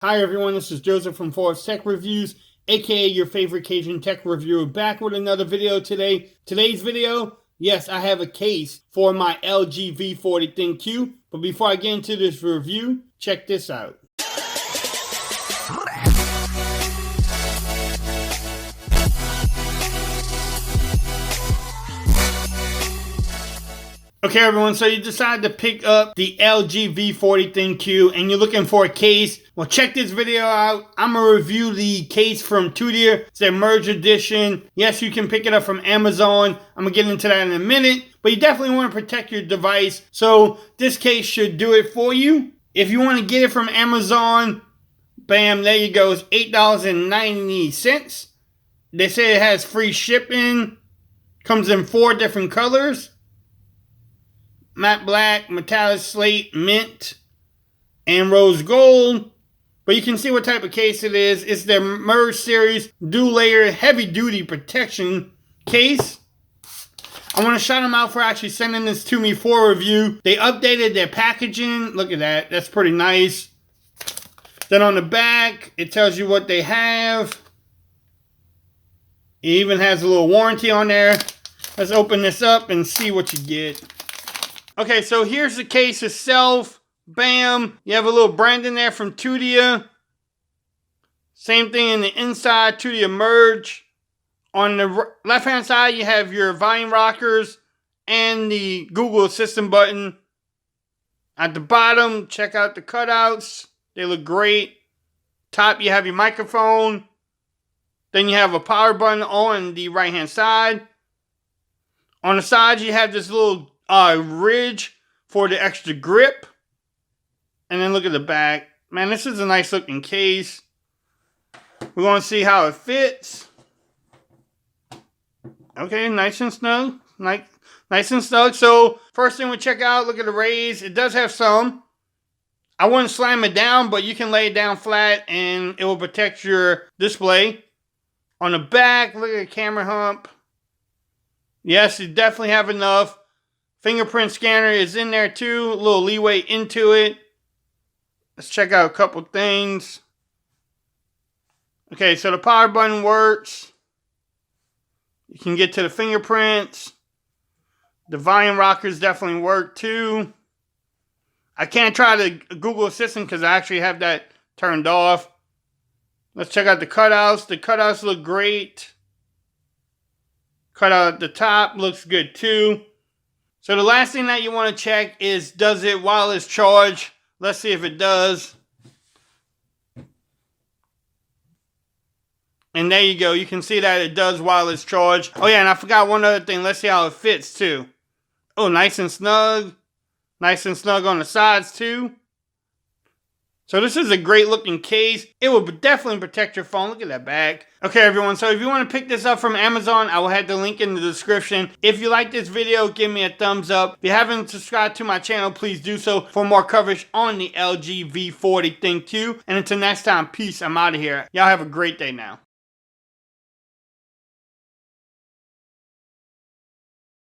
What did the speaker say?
Hi everyone, this is Joseph from Forrest Tech Reviews, aka your favorite Cajun tech reviewer, back with another video today. Today's video, yes, I have a case for my LG V40 ThinQ, but before I get into this review, check this out. Okay everyone, so you decided to pick up the LG V40 ThinQ and you're looking for a case. Well, check this video out. I'm going to review the case from Tudia. It's their merge edition. Yes, you can pick it up from Amazon. I'm going to get into that in a minute. But you definitely want to protect your device. So this case should do it for you. If you want to get it from Amazon, bam, there you go. It's $8.90. They say it has free shipping. Comes in 4 different colors. Matte black, metallic slate, mint, and rose gold. But you can see what type of case it is. It's their Merge Series dual layer heavy duty protection case. I want to shout them out for actually sending this to me for review. They updated their packaging. Look at that. That's pretty nice. Then on the back, it tells you what they have. It even has a little warranty on there. Let's open this up and see what you get. Okay, so here's the case itself. Bam. You have a little branding there from Tudia. Same thing in the inside, Tudia Merge. On the left-hand side, you have your volume rockers and the Google Assistant button. At the bottom, check out the cutouts. They look great. Top, you have your microphone. Then you have a power button on the right-hand side. On the side, you have this little ridge for the extra grip. And then look at the back. Man, this is a nice looking case. We're going to see how it fits. Okay, nice and snug. Nice and snug. So, first thing we check out, look at the rays. It does have some. I wouldn't slam it down, but you can lay it down flat and it will protect your display. On the back, look at the camera hump. Yes, you definitely have enough. Fingerprint scanner is in there too. A little leeway into it. Let's check out a couple things. Okay, so the power button works. You can get to the fingerprints. The volume rockers definitely work too. I can't try the Google Assistant because I actually have that turned off. Let's check out the cutouts. The cutouts look great. Cutout at the top looks good too. So the last thing that you want to check is, does it wireless charge? Let's see if it does. And there you go. You can see that it does wireless charge. Oh yeah, and I forgot one other thing. Let's see how it fits too. Oh, nice and snug. Nice and snug on the sides too. So this is a great looking case. It will definitely protect your phone. Look at that back. Okay everyone, so if you want to pick this up from Amazon, I will have the link in the description. If you like this video, give me a thumbs up. If you haven't subscribed to my channel, please do so for more coverage on the LG V40 ThinQ. And until next time, peace. I'm out of here. Y'all have a great day now.